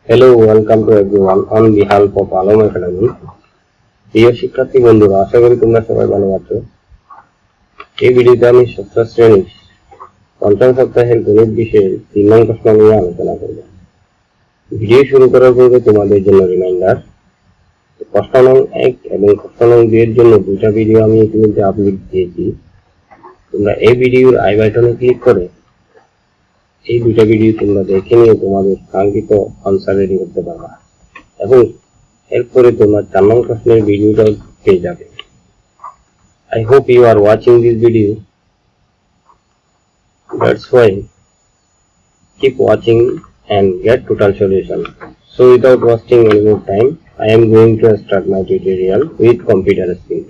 Hello, welcome to everyone on behalf of Alom Academy. প্রিয় শিক্ষার্থী বন্ধুরা, আশা করি তোমরা সবাই ভালো আছো। এই ভিডিওতে আমি ষষ্ঠ শ্রেণীর পঞ্চম সপ্তাহের গণিত বিষয়ে 3 নং প্রশ্ন নিয়ে আলোচনা করব। ভিডিও শুরু করার পূর্বে তোমাদের জন্য রিমাইন্ডার, প্রশ্ন নং 1 এবং প্রশ্ন নং 2 এর জন্য দুটো ভিডিও আমি ইতিমধ্যে আপলোড দিয়েছি। তোমরা এই ভিডিওর আই বাটনে ক্লিক করে এই দুটো ভিডিও তোমরা দেখে নিয়ে তোমাদের কাঙ্ক্ষিত আনসার রেডি করতে পারবা এবং এরপরে তোমরা 4 নং প্রশ্নের ভিডিওটা পেয়ে যাবে। I hope you are watching this video. That's why keep watching and get total solution. So without wasting any more time, I am going to start my tutorial with computer speed.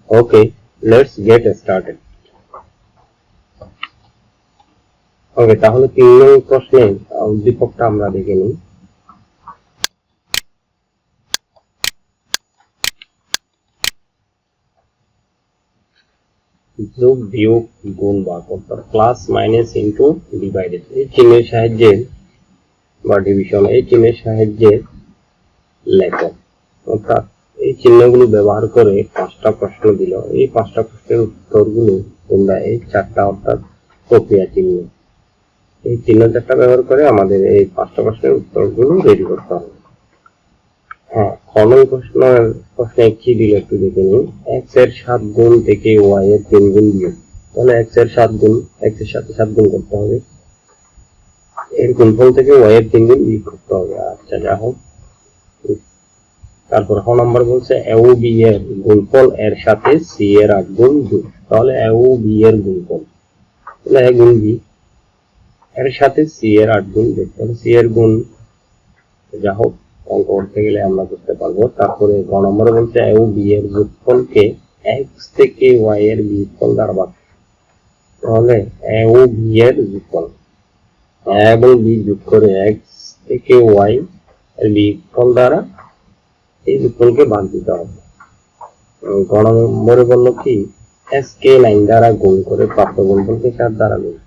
Okay, let's get started. Okay, তাহলে 3 নং প্রশ্নের উদ্দীপকটা আমরা দেখে নিই। যোগ বিয়োগ গুণ ভাগ অর্থাৎ প্লাস মাইনাস ইনটু ডিভাইডেড এই চিহ্নের সাহায্যে বা ডিভিশন এই চিহ্নের সাহায্যে লেখো। অর্থাৎ এই চিহ্নগুলো ব্যবহার করে 5টা প্রশ্ন দিল। এই 5টা প্রশ্নের উত্তরগুলো তোমরা এই 4টা অর্থাৎ প্রক্রিয়া চিহ্ন এই চিহ্ন 4টা ব্যবহার করে আমাদের এই 5টা প্রশ্নের উত্তরগুলো রেডি করতে হবে। হ্যাঁ, প্রশ্নে কি দিল একটু দেখে নিই। x এর 7 গুণ থেকে y এর 3 গুণ বিয়োগ। তাহলে x এর 7 গুণ x এর সাথে 7 গুণ করতে হবে, এর গুণফল থেকে y এর 3 গুণ বিয়োগ করতে হবে। আচ্ছা, যা হোক। তারপর খ নাম্বার বলছে a ও b এর গুণফল এর সাথে c এর 8 গুণ যোগ। তাহলে a ও b এর গুণফল তাহলে a গুণ b এর সাথে c এর 8 গুণ যোগ। তাহলে c এর গুণ, যা হোক, অঙ্ক করতে গেলে আমরা করতে পারবো। তারপরে গ নম্বরে বলছে a ও b এর যোগফলকে x থেকে y এর বিয়োগফল দ্বারা ভাগ। তাহলে a ও b এর যোগফল a এবং b যোগ করে x থেকে y এর বিয়োগফল দ্বারা এই যোগফলকে ভাগ দিতে হবে। গ নম্বরে বললো কি s কে 9 দ্বারা গুণ করে প্রাপ্ত গুণফলকে 7 দ্বারা গুণ।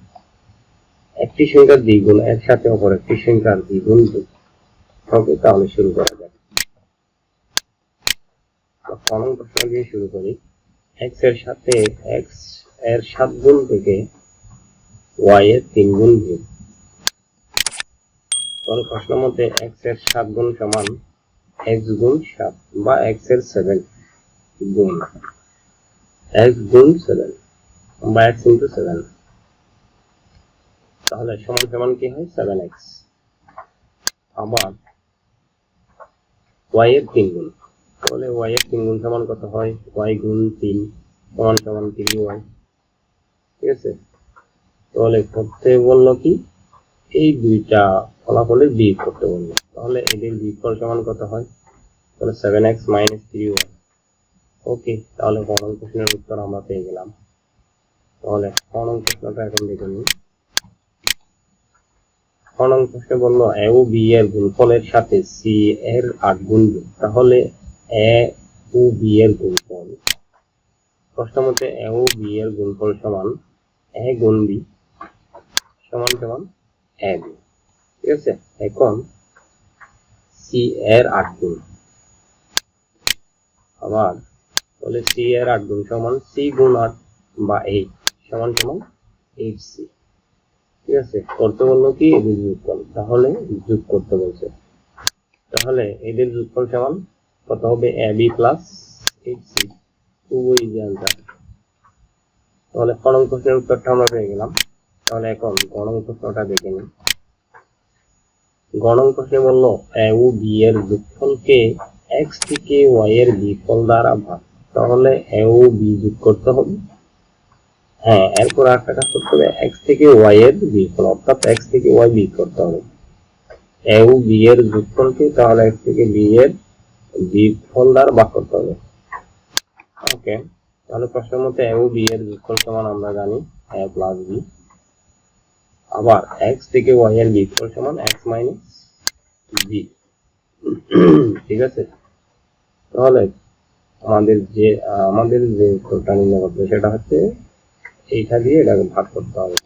একটি সংখ্যার দ্বিগুণ এর সাথে অপর একটি সংখ্যার দ্বিগুণ যোগ। ওকে, তাহলে শুরু করা যাক। প্রথম প্রশ্ন দিয়ে শুরু করি। x এর সাথে x এর 7 গুণ থেকে y এর 3 গুণ যোগ। তাহলে প্রশ্ন মতে x এর 7 গুণ সমান x গুণ 7 বা x এর 7 গুণ x গুণ 7 বা x into 7। তাহলে সমান সমান কি হয় 7x। আবার y এর 3 গুণ, তাহলে y এর 3 গুণ সমান কত হয় y গুণ 3 সমান সমান 3y। ঠিক আছে, তাহলে করতে বললো কি এই দুইটা ফলাফলের বিয়োগ করতে বললো। তাহলে এদের বিয়োগফল সমান কত হয়, তাহলে 7x minus 3y। ওকে, তাহলে ক নং প্রশ্নের উত্তর আমরা পেয়ে গেলাম। তাহলে ক নং প্রশ্নটা এখন দেখে নিই। ক নং প্রশ্নে বললো a ও b এর গুণফলের সাথে c এর 8 গুণ যোগ। তাহলে a ও b এর গুণফল, প্রশ্ন মতে a ও b এর গুণফল সমান a গুণ b সমান সমান ab। ঠিক আছে, এখন c এর 8 গুণ, আবার তাহলে c এর 8 গুণ সমান c গুণ 8 বা 8 সমান সমান 8c। ঠিক আছে, করতে বললো কি এদের যোগফল, তাহলে যোগ করতে বলছে। তাহলে এদের যোগফল সমান কত হবে ab প্লাস 8c। খুবই ইজি আনসার। তাহলে ক নং প্রশ্নের উত্তরটা আমরা পেয়ে গেলাম। তাহলে এখন গ নং প্রশ্নটা দেখে নিই। গ নং প্রশ্নে বললো a ও b এর যোগফলকে x থেকে y এর বিয়োগফল দ্বারা ভাগ। তাহলে a ও b যোগ করতে হবে। হ্যাঁ, এরপর আরেকটা কাজ করতে হবে, x থেকে y এর বিয়োগফল অর্থাৎ x থেকে y বিয়োগ করতে হবে a ও b এর যোগফলকে, তাহলে x থেকে b এর বিয়োগফল দ্বারা ভাগ করতে হবে। ওকে, তাহলে প্রশ্নের মতে a ও b এর যোগফল সমান আমরা জানি a প্লাস b। আবার x থেকে y এর বিয়োগফল সমান x মাইনাস b। ঠিক আছে, তাহলে আমাদের যে উত্তরটা নির্ণয় করতে হবে সেটা হচ্ছে এইটা দিয়ে এটাকে ভাগ করতে হবে।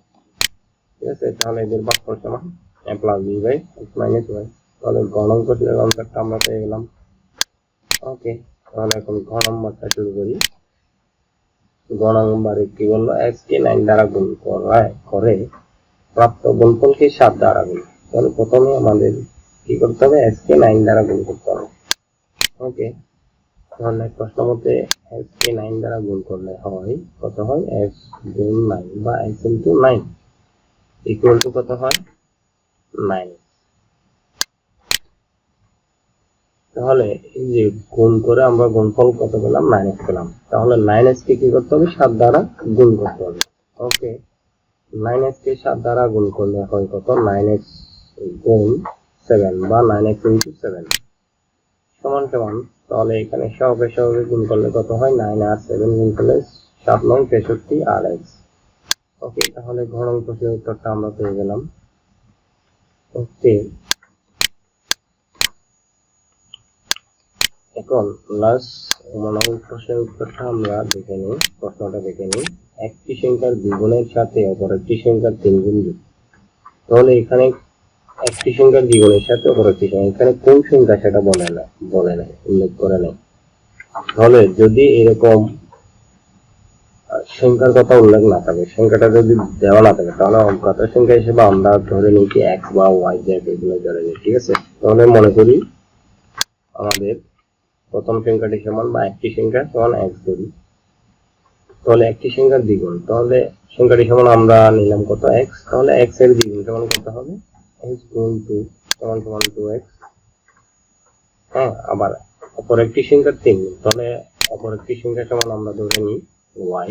ঠিক আছে, তাহলে এদের ভাগফল সমান a plus b by x minus y। তাহলে গ নং প্রশ্নের আনসারটা আমরা পেয়ে গেলাম। ওকে, তাহলে এখন ঘ নম্বরটা শুরু করি। গ নম্বরে কি বললো, এক্স কে 9 দ্বারা গুণ করে প্রাপ্ত গুণফলকে 7 দ্বারা গুণ। তাহলে প্রথমে আমাদের কি করতে হবে, এক্স কে 9 দ্বারা গুণ করতে হবে। ওকে, তাহলে প্রশ্ন মতে এক্স কে 9 দ্বারা গুণ করলে হয় কত হয়, এক্স গুণ 9 বা এক্স ইন্টু 9 ইকুয়াল টু কত হয়, 9। তাহলে এই যে গুণ করে আমরা গুণফল কত পেলাম, 9x পেলাম। তাহলে 9x কে কি করতে হবে, 7 দ্বারা গুণ করতে হবে। ওকে, 9x কে 7 দ্বারা গুণ করলে হয় কত, 9x গুণ 7 বা 9x ইন্টু 7 সমান সমান, তাহলে এখানে সহগে গুণ করলে কত হয়, 9 আর 7 গুণ করলে 7 9 63 আর x। ওকে, তাহলে ঘ নং প্রশ্নের উত্তরটা আমরা পেয়ে গেলাম। ওকে, এখন লাস্ট প্রশ্নের উত্তরটা আমরা দেখে নিই, প্রশ্নটা দেখে নিই। একটি সংখ্যার দ্বিগুণের সাথে অপর একটি সংখ্যার 3 গুণ যুক্ত। তাহলে এখানে একটি সংখ্যার দ্বিগুণের সাথে অপর একটি সংখ্যা, এখানে কোন সংখ্যা সেটা বলে নাই, উল্লেখ করে নাই। তাহলে যদি এরকম সংখ্যার কথা উল্লেখ না থাকে, সংখ্যাটা যদি দেওয়া না থাকে, তাহলে অজ্ঞাত সংখ্যা হিসেবে আমরা ধরে নিই কি এক্স বা ওয়াই জেড এগুলো ধরে নিই, ঠিক আছে। তাহলে মনে করি আমাদের প্রথম সংখ্যাটি সমান বা একটি সংখ্যা সমান এক্স ধরি। তাহলে একটি সংখ্যার দ্বিগুণ, তাহলে সংখ্যাটি সমান আমরা নিলাম কত, এক্স। তাহলে এক্স এর দ্বিগুণ সমান কত হবে, এক্স গুণ 2 সমান সমান 2x। হ্যাঁ, আবার অপর একটি সংখ্যার 3 গুণ, তাহলে অপর একটি সংখ্যা সমান আমরা ধরে নিই ওয়াই।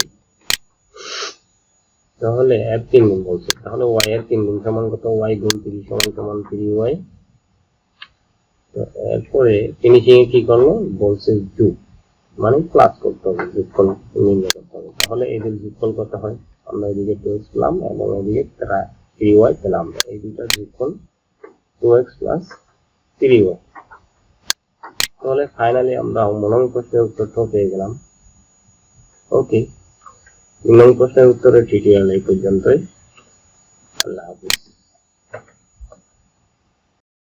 তাহলে এর 3 গুণ বলছে, তাহলে ওয়াই এর 3 গুণ সমান কত, ওয়াই গুণ 3 সমান সমান 3y। তো এরপরে ফিনিশিং এ কি করলো, বলছে যোগ, মানে প্লাস করতে হবে, যোগফল নির্ণয় করতে হবে। তাহলে এদের যোগফল কত হয়, আমরা এদিকে 2x পেলাম এবং এদিকে 3y পেলাম, এই দুইটার যোগফল 2x প্লাস 3y। তাহলে ফাইনালি আমরা মূল প্রশ্নের উত্তরটাও পেয়ে গেলাম। ওকে, মূল প্রশ্নের উত্তরের টিউটোরিয়াল এই পর্যন্তই। আল্লাহ হাফিজ।